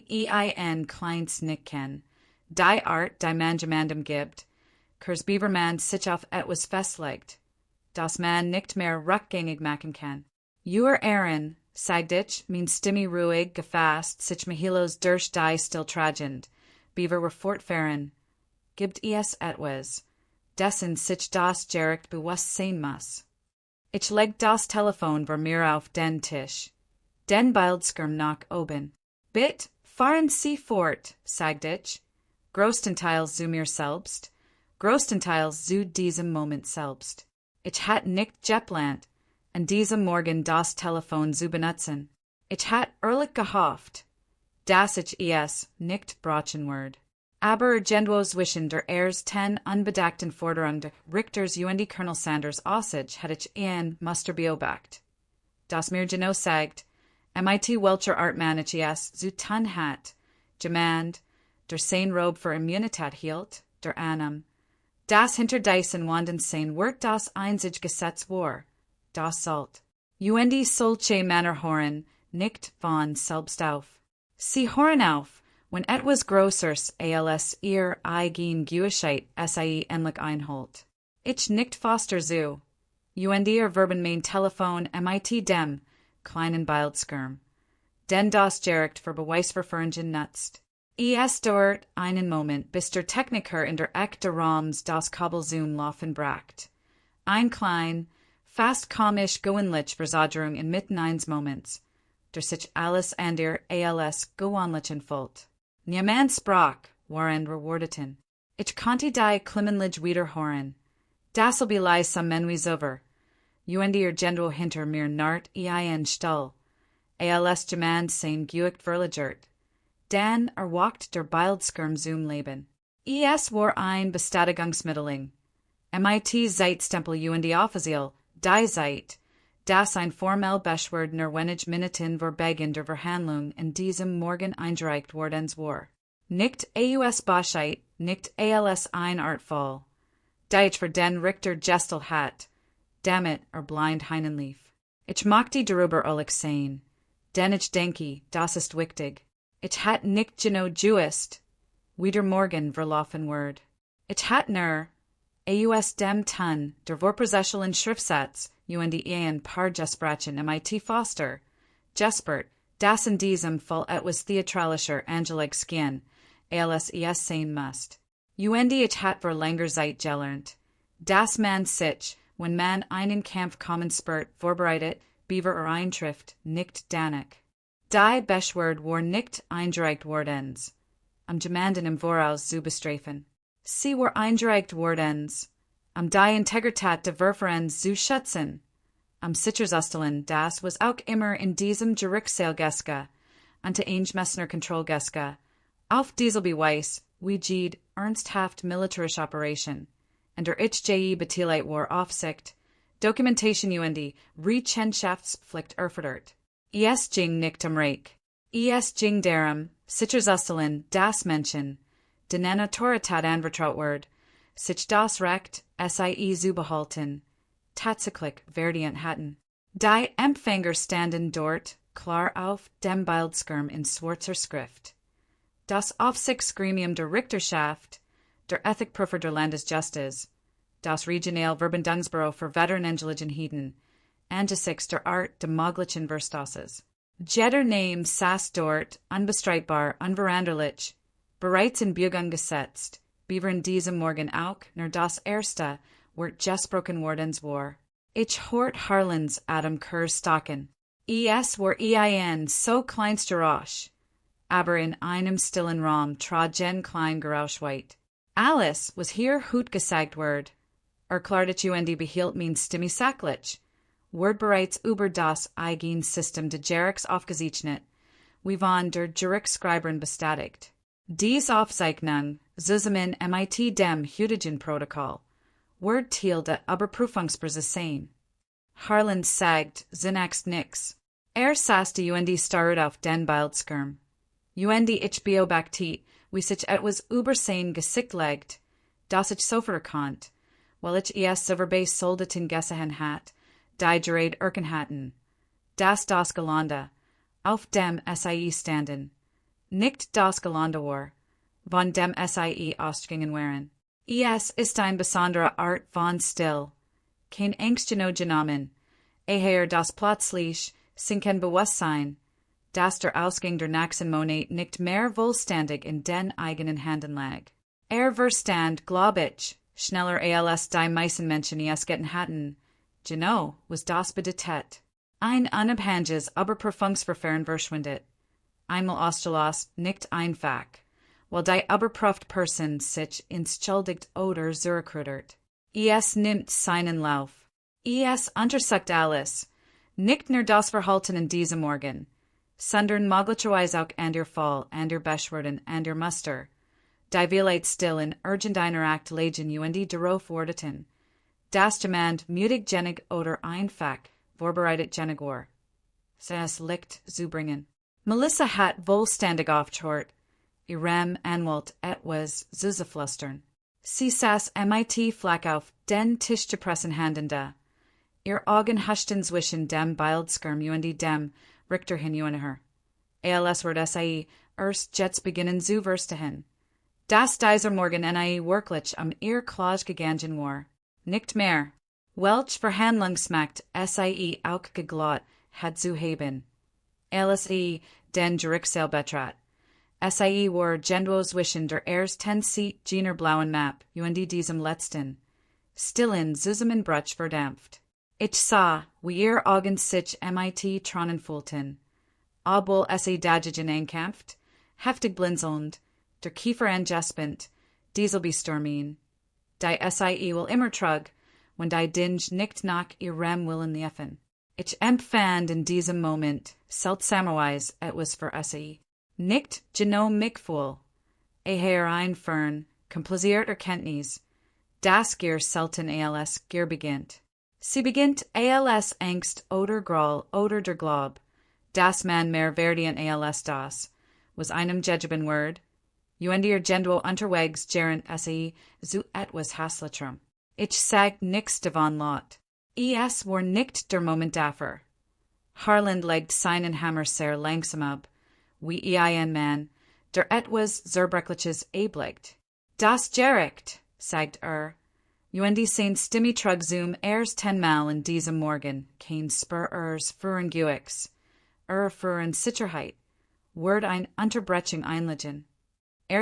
kleins Nicken. Die Art, die man jemandem gibt, kurs Beaverman sich auf etwas festlegt, das man nicht mehr rückgängig machen kann. Uer Ehren, sagt ich, mein Stimme ruhig, gefasst, sich Mihilos durch die still tragend. Beaver war fortfahren. Gibt es etwas, dessen sich das Gericht bewusst sein muss. Ich leg das Telefon vor mir auf den Tisch. Den Bildschirm nach oben. Bitte, fahren Sie fort, sagt ich. Größtenteils zu mir selbst, größtenteils zu diesem Moment selbst. Ich hat nicht geplant, an diesem Morgen das Telefon zu benutzen. Ich hat ehrlich gehofft, dass ich es nicht brauchen würde. Aber irgendwo zwischen der erst 10 unbedachten Forderung der Richters Colonel Sanders Osage hatte ich Muster beobachtet. Das mir genau sagt, MIT welcher Art man ich es zu tun hat, jemand, der sein Rob für Immunität hielt, der Annam. Das hinter diesen Wanden sein wird das einzig Gesetz war, das sollt. Solche Männer hören nicht von selbst auf. Sie hören auf, wenn etwas Größeres als ihr eigen Gewissheit endlich einholt. Ich nicht foster so. Verben mein Telefon MIT dem, kleinen Bildschirm. Denn das Gericht für Beweisverfahren nutzt. Es dauert einen Moment, bis der Techniker in der Eck der Raums das Kabelzoom laufen bracht. Ein klein, fast komisch gewöhnlich Versagerung inmitten eines Moments, der sich alles an der als gewöhnlich entfällt. Niemand sprach, waren rewardeten. Ich konnte die klimmenlich wiederhören. Das will belei some menwies over. Gendo hinter mir nart stall. Als jemand sein Guicht verlegert. Dan walkt der Bildschirm zum Leben. Es war ein Bestätigungsmitteling. MIT Zeitstempel offiziell, die Zeit, das ein formell Beschwerd nur wenig Minuten vor Beginn der Verhandlung in diesem Morgen eingereicht wordens war. Nicht Bescheid, nicht als ein Artfall. Deutsch für den Richter gestel hat, damit blind lief. Ich mag die darüber ehrlich sein, denn ich denke, das ist wichtig. Ich hat nicht genau gewusst, wie der Morgen verlaufen wird. Ich hat nur, dem Tun, der vorprozessualen Schriftsatz, paar Gesprachen MIT Foster, Gespert, das in diesem Fall etwas theatralischer angelig skin, als es sein must. Ich hat vor langer Zeit gelernt, dass man sich, wenn man einen Kampf kommen spurt, vorbereitet, Beaver eintrifft, nicht danig. Die Beschwerd war nicht eingereicht wordens, jemanden im Voraus zu bestrafen. Sie war eingereicht wordens, die Integrität der Verfahrens zu schätzen, sicherzustellen, das was auch immer in diesem Gerichtssaal geske, ante eingemessener Kontroll geske, auf diesel Beweis, wie jede ernsthaft militärische Operation, and der ich betilite war Aufsicht, Dokumentation Rechenschaftspflicht erfordert. Es ging nicht Reich. Es ging darum, sicher Zusteln, das Menschen, den Autorität anvertraut wird, sich das Recht, sie zu behalten, tatsächlich verdient hatten. Die Empfänger standen dort, klar auf dem Bildschirm in schwarzer Schrift. Das Aufsichtsgremium der Richterschaft, der Ethikprüfer der Landesjustiz, das Regionalverbindungsbüro für Veterinengelichen angesichts der Art der möglichen Verstoßes. Jeder Name saß dort, unbestreitbar, unveranderlich, bereits in Bewegung gesetzt, wie wir in diesem Morgen auch, nur das erste Wort gesprochen wordens war. Ich hort Harlands Adam Kerrs staken. Es war so kleinster Rausch, aber in einem stillen Raum trat gen klein Geräusch weit. Alice was hier hut gesagt word, erklärte behielt min Stimme sachlich, word bereits über das eigen System de Gerichts aufgezeichnet, wie von der Gerichtsschreiberin bestätigt. Dies Aufzeichnung, zusammen mit dem heutigen Protokoll, word Teil der Überprüfungsprozess sein. Harlan sagt zunächst nix. Saß die starrt auf den Bildschirm. Ich beobachtet, wie sich etwas über sein Gesicht legt, das ich sofort erkannt, weil ich es selber Soldaten gesehen hat, die gerät erken hatten. Das Gelande, auf dem SIE standen. Nicht das Gelande war, von dem SIE ausgegangen waren. Es ist eine besondere Art von Stil. Kein Ängstchen genommen, das plötzlich sinken Bewusstsein, dass der Ausgang der nächsten Monat nicht mehr vollständig in den eigenen Händen lag. Verstand, glaub ich, schneller als die meisten Menschen es getan hatten. Was das bedeutet. Ein unabhängiges Überprüfungsverfahren verschwindet. Einmal ausgelost, nicht einfach, weil die überprüfte Person sich entschuldigt oder zurückrudert. Es nimmt seinen Lauf. Es untersucht alles, nicht nur das Verhalten in diesem Morgen, sondern möglicherweise auch an der Fall, an der Beschwerden, an der Muster, die vielleicht still in irgendeiner Akt legen darauf warteten, das jemand mutig genig oder einfach vorbereitet genig war, es Licht zu bringen. Melissa hat vollständig aufgehört, ihrem Anwalt etwas zuzuflüstern. Sie saß flach auf den Tisch zu pressen handende. Ihr Augen huschten zwischen dem Bildschirm dem Richter hin her. Als wird erst jetzt beginnen zu verstehen. Das dieser Morgen wirklich am ihr Klage gegangen war. Nicht mehr. Welch Verhandlungsmacht auch geglaubt hat zu haben. Als den Gerichtssaal betrat. war gendwo zwischen der ersten Seat jener blauen Map diesem letzten. Stillen zusammen Brutsch verdampft. Ich sah, wie ihr Augen sich tronnen fühlten. Obwohl dagigen einkämpft, heftig blinzelnd, der Kiefer angespent, dieselbestormin. Die will immer trug, wenn die Dinge nicht nach ihrem Willen liefen. Ich empfand in diesem Moment, seltsamerweise etwas für Nicht mich fühl. Einführen, kompliziert Erkenntnis, das Gier selten als Gier beginnt. Sie beginnt als Angst oder Groll oder der Glaub, dass man mehr verdient als das, was einem judgeben word, gendwo unterwegs geren zu etwas hasletrum. Ich sag nix davon laut. Es war nicht der Moment dafür. Harlan legt seinen Hammer sehr langsam ab, wie man, der etwas zerbrechliches eblicht. Das Gericht, sagt sein Stimme trug zum tenmal in diesem Morgen, kein Spurs führen Guix, führen Sicherheit, word ein Unterbrechung einlegen.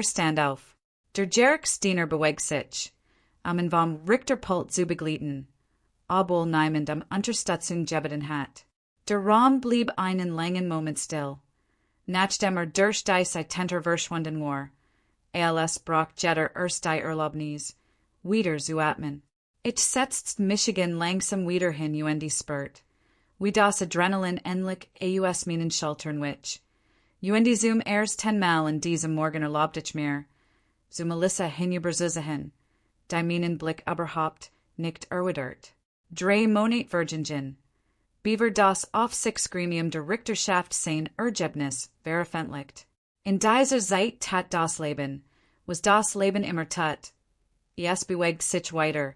Stand auf. Der Gerichtsdiener bewegt sich, in vom Richterpult zu begleiten, obwohl niemand Unterstützung gebeten hat. Der Raum blieb einen langen Moment still. Nachdem durch die Tenter verschwunden war, als brach jeder erst die Erlaubnis, wieder zu atmen. Ich setzt Michigan langsam wieder hin spurt, wie das Adrenalin endlich minen Schultern wich. Zum tenmal in diesem Morgen erlaubt ich mir, zu Melissa hinüber hin, die minen Blick überhaupt nicht erwidert. Drei Monat Virgingen. Beaver das auf six gremium der Richterschaft sein Ergebnis veröffentlicht. In dieser Zeit tat das Leben, was das Leben immer tat. Es bewegt sich weiter,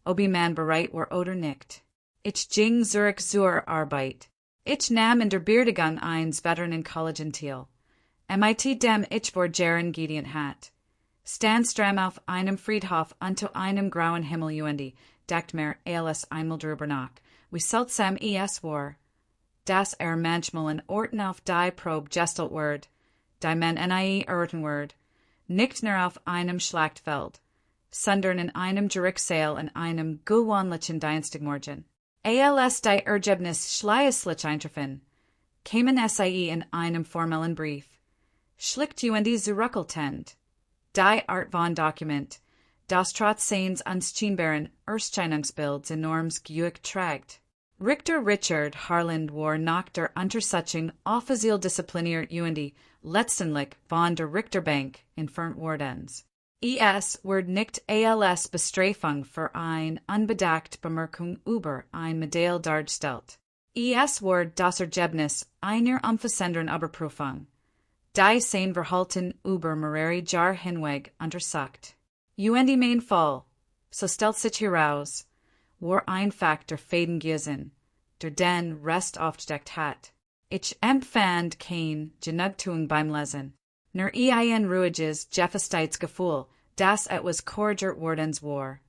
ob man bereit war oder nicht. Ich ging zurück zur Arbeit. Ich nahm in der Beerdigung eines Veteranen-College teil. MIT dem ich vor Jahren gedient hat. Stand stramm auf einem Friedhof unter einem grauen Himmel dacht mir alles einmal drüber nach, wie seltsam es war, dass manchmal an Orten auf die Probe gestelt wird, die man nie erörtern wird, nicht nur auf einem Schlachtfeld, sondern in einem Gerichtssaal in einem gewöhnlichen Dienstagmorgen. Als die Ergebnis schließlich eintreffen, kämen sie in einem formellen Brief, schlicht zurückhaltend. Die Art von Dokument, das trotz seines unscheinbaren Erscheinungsbilds enorms Gewicht trägt. Richter Richard Harland war nach der Untersuchung offiziell diszipliniert letztendlich von der Richterbank entfernt worden. Es wird nicht als Bestrafung für eine unbedachte Bemerkung über ein Modell dargestellt. Es wird das Ergebnis einer umfassenden Überprüfung. Die sein Verhalten über mehrere Jahre hinweg untersucht. Mein Fall, so stellt sich heraus, war einfach der Faden gewesen, der den Rest aufgedeckt hat. Ich empfand kein Genugtuung beim Lesen, nur ein ruhiges Gefühl, dass etwas korrigiert wordens war,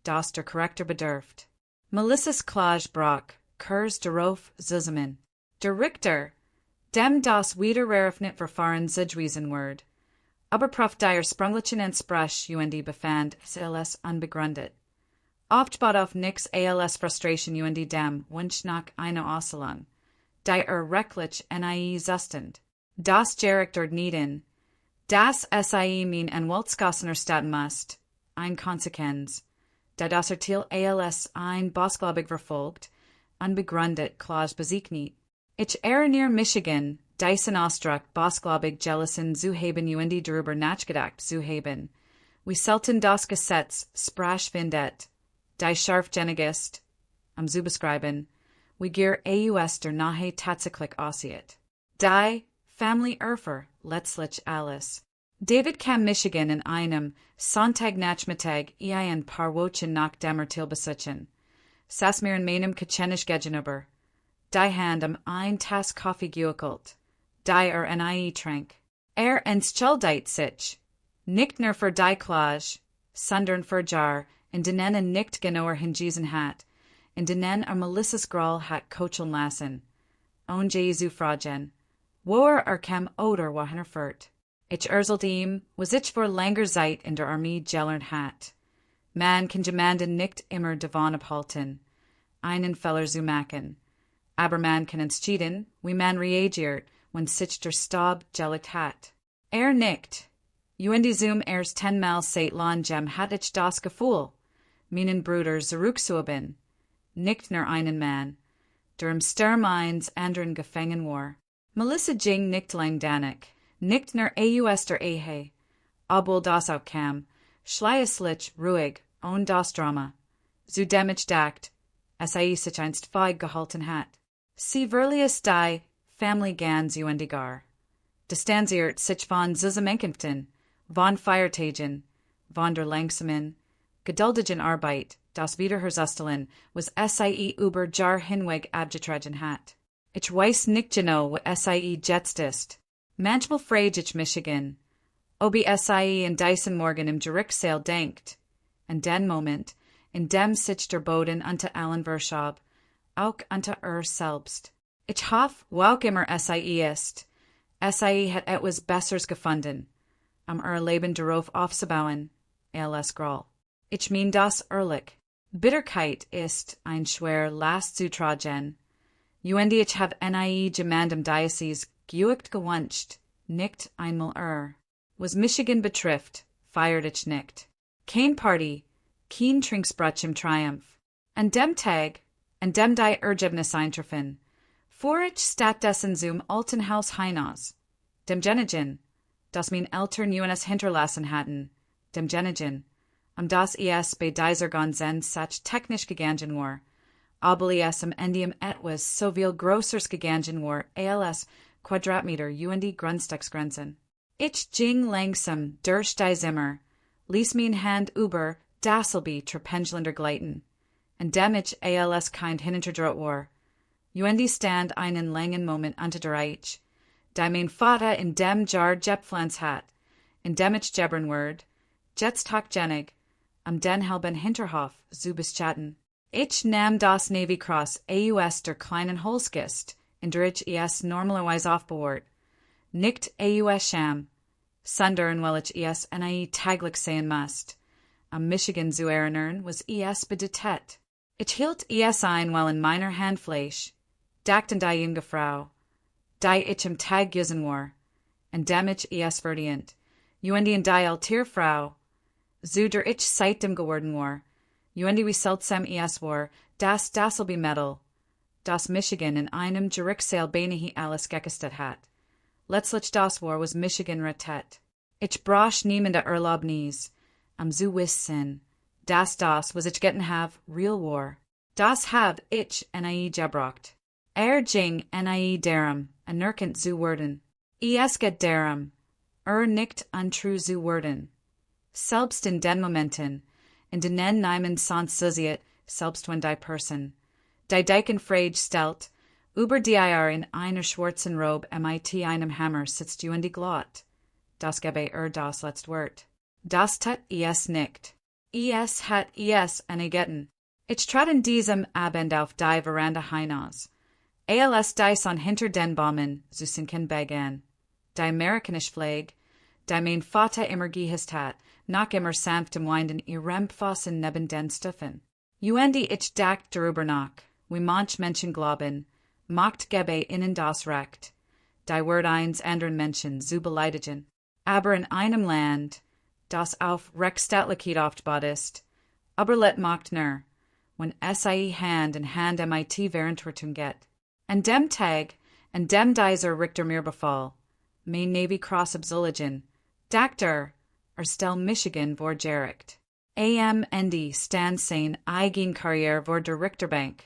das der Korrektor bedurft. Melisses Klage brach, Kurs darauf zusammen. Der Richter, dem das wiedereröffnet Verfahren zugewiesen wird, überprüft der sprunglichen Ansprech befand als unbegründet. Oft bat auf nix als Frustration dem Wunsch nach einer Auslösung, die rechtlich nie zustund. Das Gericht dort nieden, das min en Waltzgassen erstatten must, ein Konsequenz, da das Urteil als ein bosgläubig verfolgt, unbegründet Klage besiegt. Ich erinnere Michigan, Dyson Ostruck, bosgläubig jealousien zu haben darüber nachgedacht zu haben, wie selten das Gesetz sprach findet, die scharfsinnig ist, zu beschreiben, wie gier AUS der nahe tatsächlich aussieht. Die Family Erfer, letztlich alles. David kam Michigan in einem Sonntagnachmittag ein paar Wochen nach dem Urteil besuchen. Saß mir in meinem Kitchenisch gegenüber. Die Hand ein Tass Kaffee gewickelt. Die nie trank. Entschuldigt sich. Nicht nur für die Klage, sondern für Jar, in denen nicht genauer hingewiesen hat, in denen Melisses Graal hat coacheln lassen. On Jesu fragen, woer kam oder wohin fort. Ich erzählte ihm, was ich vor langer Zeit in der Armee gelernt hat. Man kann jemanden nicht immer davon abhalten, einen Fehler zu machen. Aber man kann entschieden, wie man reagiert, wenn sich der Stab gelegt hat. Nicht. Zum erst 10-mal seit langem hat ich das Gefühl, meinen Bruder zurückzuhaben. Nicht nur einen Mann, der im Sturm eines anderen gefangen war. Melissa ging nicht lang danach, nicht nur aus der Ehe, obwohl das auch kam, schließlich ruhig, ohne das Drama, zu dem ich dacht, sich einst feig gehalten hat. Sie verlies die Family ganz gar. Distanziert sich von Zusammenkünften, von Feiertagen, von der langsamen, geduldigen Arbeit, das Wiederherstellen, was über Jahr hinweg abgetragen hat. Ich weiß nicht genau, was jetzt ist. Manchmal frage ich Michigan, ob in diesen Morgen im Gerichtssaal denkt. In den Moment, in dem sich der Boden unter allen Verschob, auch unter selbst. Ich hoffe, wo auch immer ist, hat etwas Besseres gefunden, Leben darauf aufzubauen, als Graal. Ich mein das ehrlich. Bitterkeit ist ein schwer Last zu tragen. Ich hab nie jemandem Diocese geübt gewünscht, nicht einmal Was Michigan betrifft, feiert ich nicht. Kein Party, kein Trinksbrach im Triumph. An dem Tag, an dem die Ergebnis eintreffen, fuhr ich stattdessen zum alten Haus hinaus, dem Genigen, das mein Eltern hinterlassen hatten, dem Genigen, Das bei dieser ganzen Sach technisch gegangen war. Aber endium etwas so viel größers gegangen war, als Quadratmeter Grundstücksgrenzen. Ich ging langsam durch die Zimmer, ließ mein Hand über dasselbe Treppengeländer gleiten, indem ich als kind hininterdrückt war. Stand einen langen Moment unter der Eich, die mein Vater in dem Jar Jepflanz hat, indem ich jebbern ward, jetzt hochgenig, den halben Hinterhof zu beschatten. Ich nahm das Navy Cross aus der kleinen Holzkist, in der ich normalerweise aufbewahrt, nicht aus Scham, sondern weil ich täglich sehen musst. Am Michigan zu erinnern was bedeutet. Ich hielt ein weil in meiner Handfläche, dachte die junge Frau, die ich am Tag gewesen war, indem ich verdient, in die altere Frau, zu der ich seitdem geworden war, wie seltsam war, das'll be metal, das Michigan in einem Gerichtssaal beinahe alles gekostet hat. Letztlich das war was Michigan rettet. Ich brauch niemande Erlaubnis, am zu wissen, das was ich getten have, real war. Das hab ich gebraucht. Ging darum, nirgend zu werden. Geht darum, nicht untrue zu werden. Selbst in den Momenten, in denen niemand sonst sieht, selbst wenn die Person, die dich Frage stellt, über die in einer schwarzen Robe mit einem Hammer sitzt in die Glott. Das gebe das letzte Wort. Das tut nicht. Hat getten. Ich trat in diesem Abend auf die Veranda hinaus. Als dies an hinter den Bäumen zu sinken begann. Die amerikanische Pflege, die mein Vater immer gehisst hat, nach immer sanft im Winden ihrem Fassen neben den Stiffen. Ich dacht darüber nach, wie manch Menschen glauben, macht gebe ihnen das Recht, die Wort eins anderen Menschen zu beleidigen. Aber in einem Land, das auf Rechtsstaatlichkeit aufgebaut ist, aber let macht nur, wenn es Hand in Hand Verantwortung geht. An dem Tag, an dem dieser Richter mir befahl, mein Navy Cross absolvieren, dachte stel Michigan vor Gericht. Stand sein eigen Karriere vor der Richterbank.